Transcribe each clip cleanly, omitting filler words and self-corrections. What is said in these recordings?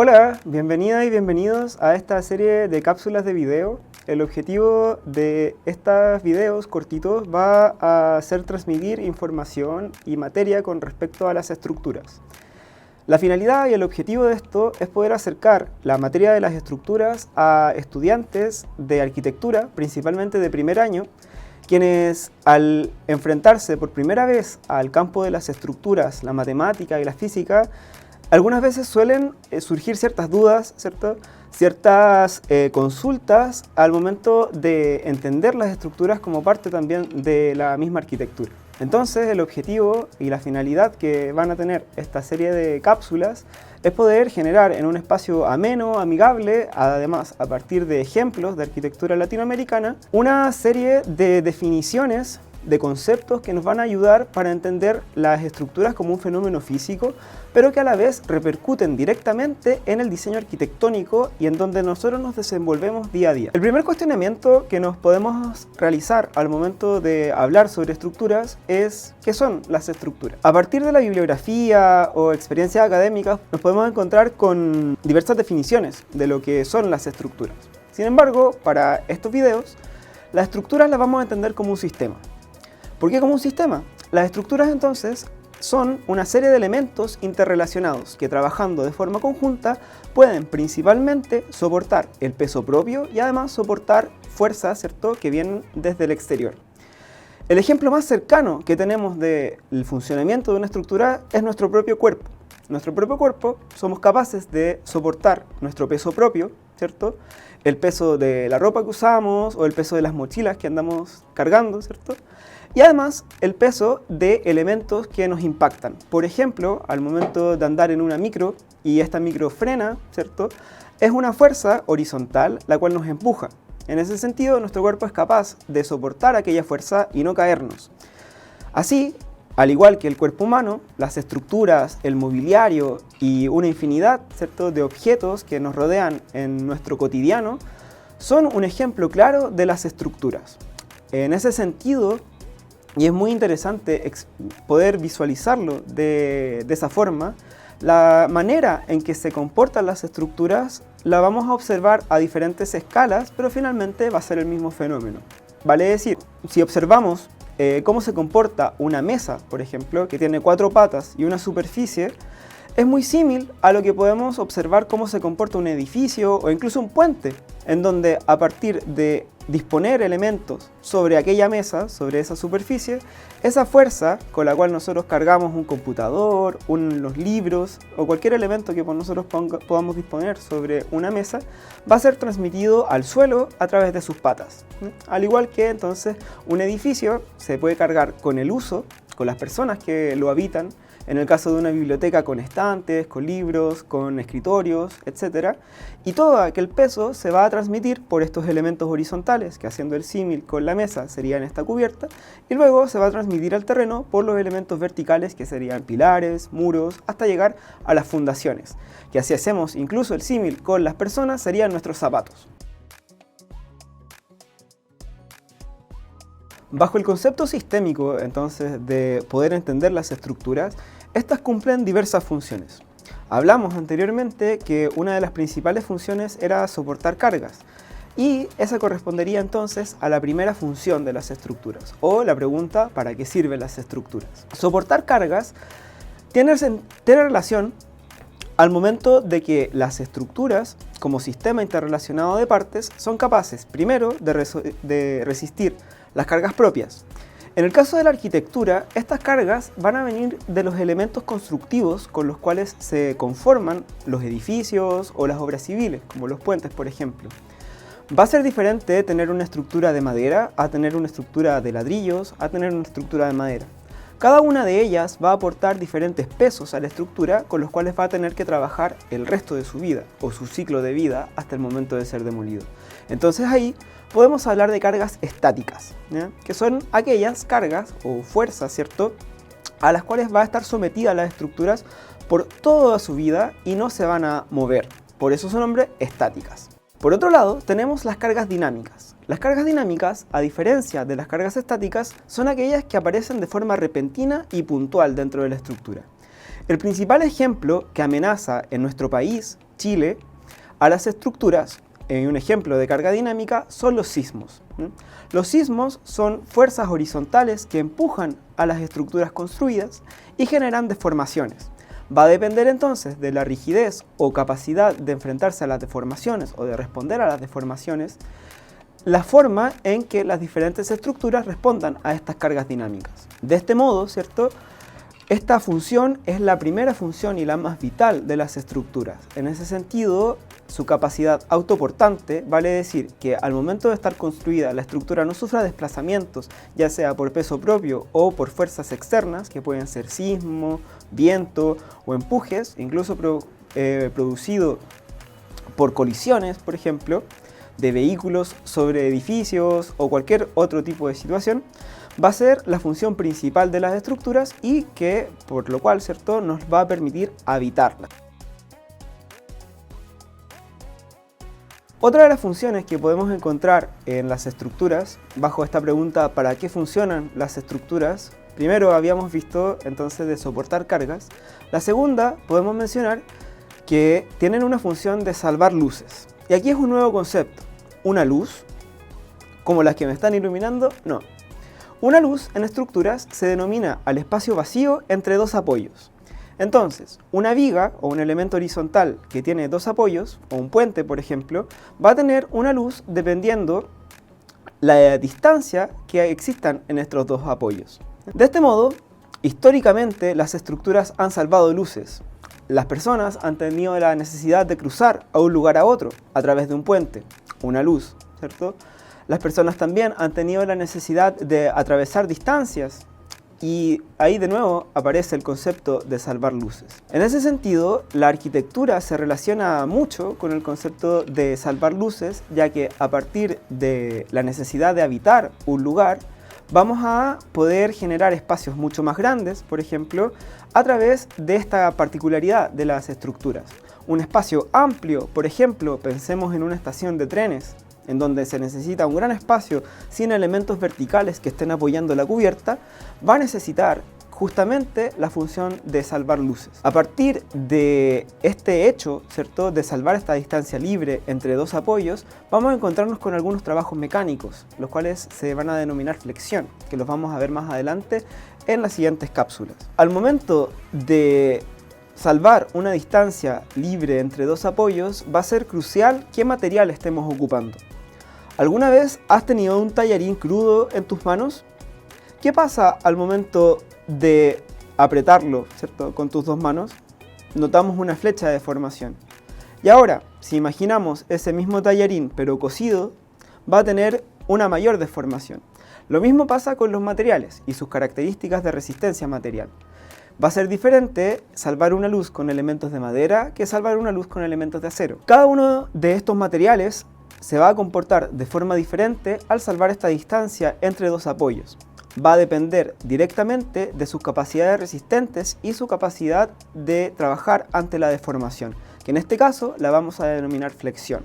Hola, bienvenidas y bienvenidos a esta serie de cápsulas de video. El objetivo de estos videos cortitos va a ser transmitir información y materia con respecto a las estructuras. La finalidad y el objetivo de esto es poder acercar la materia de las estructuras a estudiantes de arquitectura, principalmente de primer año, quienes al enfrentarse por primera vez al campo de las estructuras, la matemática y la física, algunas veces suelen surgir ciertas dudas, ciertas consultas al momento de entender las estructuras como parte también de la misma arquitectura. Entonces el objetivo y la finalidad que van a tener esta serie de cápsulas es poder generar en un espacio ameno, amigable, además a partir de ejemplos de arquitectura latinoamericana, una serie de definiciones de conceptos que nos van a ayudar para entender las estructuras como un fenómeno físico, pero que a la vez repercuten directamente en el diseño arquitectónico y en donde nosotros nos desenvolvemos día a día. El primer cuestionamiento que nos podemos realizar al momento de hablar sobre estructuras es ¿qué son las estructuras? A partir de la bibliografía o experiencias académicas nos podemos encontrar con diversas definiciones de lo que son las estructuras. Sin embargo, para estos videos, las estructuras las vamos a entender como un sistema. ¿Por qué como un sistema? Las estructuras entonces son una serie de elementos interrelacionados que trabajando de forma conjunta pueden principalmente soportar el peso propio y además soportar fuerzas, que vienen desde el exterior. El ejemplo más cercano que tenemos del funcionamiento de una estructura es nuestro propio cuerpo. Nuestro propio cuerpo somos capaces de soportar nuestro peso propio, el peso de la ropa que usamos o el peso de las mochilas que andamos cargando, y además el peso de elementos que nos impactan. Por ejemplo, al momento de andar en una micro y esta micro frena, es una fuerza horizontal la cual nos empuja. En ese sentido, nuestro cuerpo es capaz de soportar aquella fuerza y no caernos. Así, al igual que el cuerpo humano, las estructuras, el mobiliario y una infinidad, de objetos que nos rodean en nuestro cotidiano son un ejemplo claro de las estructuras. En ese sentido, y es muy interesante poder visualizarlo de esa forma, la manera en que se comportan las estructuras la vamos a observar a diferentes escalas, pero finalmente va a ser el mismo fenómeno. Vale decir, si observamos cómo se comporta una mesa, por ejemplo, que tiene 4 patas y una superficie, es muy similar a lo que podemos observar cómo se comporta un edificio o incluso un puente, en donde a partir de disponer elementos sobre aquella mesa, sobre esa superficie, esa fuerza con la cual nosotros cargamos un computador, los libros o cualquier elemento que nosotros podamos disponer sobre una mesa, va a ser transmitido al suelo a través de sus patas. Al igual que entonces un edificio se puede cargar con el uso, con las personas que lo habitan, en el caso de una biblioteca con estantes, con libros, con escritorios, etc. Y todo aquel peso se va a transmitir por estos elementos horizontales, que haciendo el símil con la mesa serían esta cubierta, y luego se va a transmitir al terreno por los elementos verticales, que serían pilares, muros, hasta llegar a las fundaciones, que así hacemos incluso el símil con las personas, serían nuestros zapatos. Bajo el concepto sistémico, entonces, de poder entender las estructuras, estas cumplen diversas funciones. Hablamos anteriormente que una de las principales funciones era soportar cargas, y esa correspondería entonces a la primera función de las estructuras, o la pregunta ¿para qué sirven las estructuras? Soportar cargas tiene relación al momento de que las estructuras, como sistema interrelacionado de partes, son capaces, primero, de resistir las cargas propias. En el caso de la arquitectura, estas cargas van a venir de los elementos constructivos con los cuales se conforman los edificios o las obras civiles, como los puentes, por ejemplo. Va a ser diferente tener una estructura de madera a tener una estructura de ladrillos a tener una estructura de madera. Cada una de ellas va a aportar diferentes pesos a la estructura con los cuales va a tener que trabajar el resto de su vida o su ciclo de vida hasta el momento de ser demolido. Entonces ahí podemos hablar de cargas estáticas, que son aquellas cargas o fuerzas, a las cuales va a estar sometida las estructuras por toda su vida y no se van a mover. Por eso su nombre, estáticas. Por otro lado, tenemos las cargas dinámicas. Las cargas dinámicas, a diferencia de las cargas estáticas, son aquellas que aparecen de forma repentina y puntual dentro de la estructura. El principal ejemplo que amenaza en nuestro país Chile a las estructuras. Un ejemplo de carga dinámica son los sismos. Los sismos son fuerzas horizontales que empujan a las estructuras construidas y generan deformaciones. Va a depender entonces de la rigidez o capacidad de enfrentarse a las deformaciones o de responder a las deformaciones, la forma en que las diferentes estructuras respondan a estas cargas dinámicas. De este modo, ¿cierto? Esta función es la primera función y la más vital de las estructuras. En ese sentido, su capacidad autoportante vale decir que al momento de estar construida la estructura no sufra desplazamientos, ya sea por peso propio o por fuerzas externas, que pueden ser sismo, viento o empujes, incluso producido por colisiones, por ejemplo, de vehículos sobre edificios o cualquier otro tipo de situación, va a ser la función principal de las estructuras y que, por lo cual, ¿cierto?, nos va a permitir habitarlas. Otra de las funciones que podemos encontrar en las estructuras, bajo esta pregunta ¿para qué funcionan las estructuras? Primero habíamos visto entonces de soportar cargas. La segunda podemos mencionar que tienen una función de salvar luces. Y aquí es un nuevo concepto. Una luz, como las que me están iluminando, no. Una luz en estructuras se denomina al espacio vacío entre dos apoyos. Entonces, una viga o un elemento horizontal que tiene dos apoyos, o un puente por ejemplo, va a tener una luz dependiendo la distancia que existan en estos dos apoyos. De este modo, históricamente las estructuras han salvado luces. Las personas han tenido la necesidad de cruzar a un lugar a otro a través de un puente, una luz, ¿cierto? Las personas también han tenido la necesidad de atravesar distancias y ahí de nuevo aparece el concepto de salvar luces. En ese sentido, la arquitectura se relaciona mucho con el concepto de salvar luces, ya que a partir de la necesidad de habitar un lugar, vamos a poder generar espacios mucho más grandes, por ejemplo, a través de esta particularidad de las estructuras. Un espacio amplio, por ejemplo, pensemos en una estación de trenes, en donde se necesita un gran espacio sin elementos verticales que estén apoyando la cubierta, va a necesitar justamente la función de salvar luces. A partir de este hecho, ¿cierto?, de salvar esta distancia libre entre dos apoyos, vamos a encontrarnos con algunos trabajos mecánicos, los cuales se van a denominar flexión, que los vamos a ver más adelante en las siguientes cápsulas. Al momento de salvar una distancia libre entre dos apoyos, va a ser crucial qué material estemos ocupando. ¿Alguna vez has tenido un tallarín crudo en tus manos? ¿Qué pasa al momento de apretarlo, ¿cierto?, con tus dos manos? Notamos una flecha de deformación. Y ahora, si imaginamos ese mismo tallarín pero cocido, va a tener una mayor deformación. Lo mismo pasa con los materiales y sus características de resistencia material. Va a ser diferente salvar una luz con elementos de madera que salvar una luz con elementos de acero. Cada uno de estos materiales se va a comportar de forma diferente al salvar esta distancia entre dos apoyos. Va a depender directamente de sus capacidades resistentes y su capacidad de trabajar ante la deformación, que en este caso la vamos a denominar flexión.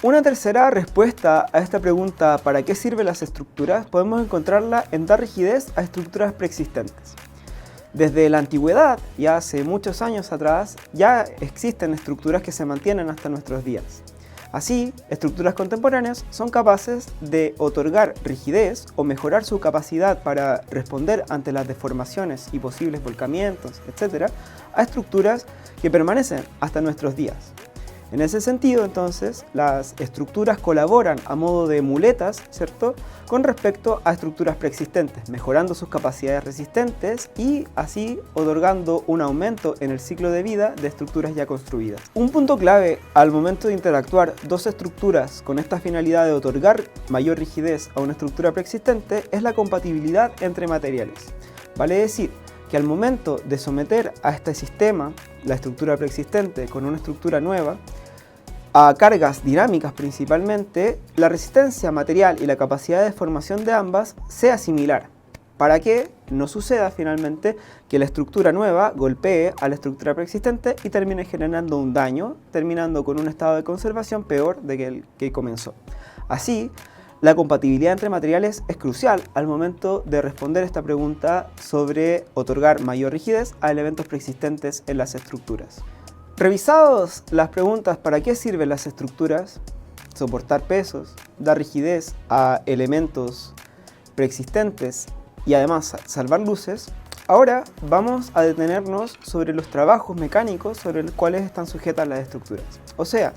Una tercera respuesta a esta pregunta ¿para qué sirven las estructuras? Podemos encontrarla en dar rigidez a estructuras preexistentes. Desde la antigüedad, ya hace muchos años atrás, ya existen estructuras que se mantienen hasta nuestros días. Así, estructuras contemporáneas son capaces de otorgar rigidez o mejorar su capacidad para responder ante las deformaciones y posibles volcamientos, etc., a estructuras que permanecen hasta nuestros días. En ese sentido, entonces, las estructuras colaboran a modo de muletas, ¿cierto?, con respecto a estructuras preexistentes, mejorando sus capacidades resistentes y así otorgando un aumento en el ciclo de vida de estructuras ya construidas. Un punto clave al momento de interactuar dos estructuras con esta finalidad de otorgar mayor rigidez a una estructura preexistente es la compatibilidad entre materiales. Vale decir que al momento de someter a este sistema, la estructura preexistente con una estructura nueva, a cargas dinámicas principalmente, la resistencia material y la capacidad de deformación de ambas sea similar, para que no suceda finalmente que la estructura nueva golpee a la estructura preexistente y termine generando un daño, terminando con un estado de conservación peor de que el que comenzó. Así, La compatibilidad entre materiales es crucial al momento de responder esta pregunta sobre otorgar mayor rigidez a elementos preexistentes en las estructuras. Revisados las preguntas ¿para qué sirven las estructuras? Soportar pesos, dar rigidez a elementos preexistentes y además salvar luces. Ahora vamos a detenernos sobre los trabajos mecánicos sobre los cuales están sujetas las estructuras. O sea,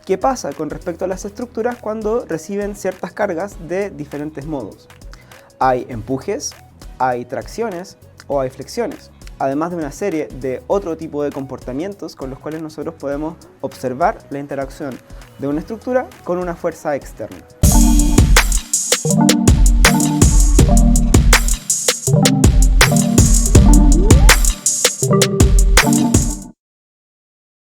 ¿qué pasa con respecto a las estructuras cuando reciben ciertas cargas de diferentes modos? Hay empujes, hay tracciones o hay flexiones, además de una serie de otro tipo de comportamientos con los cuales nosotros podemos observar la interacción de una estructura con una fuerza externa.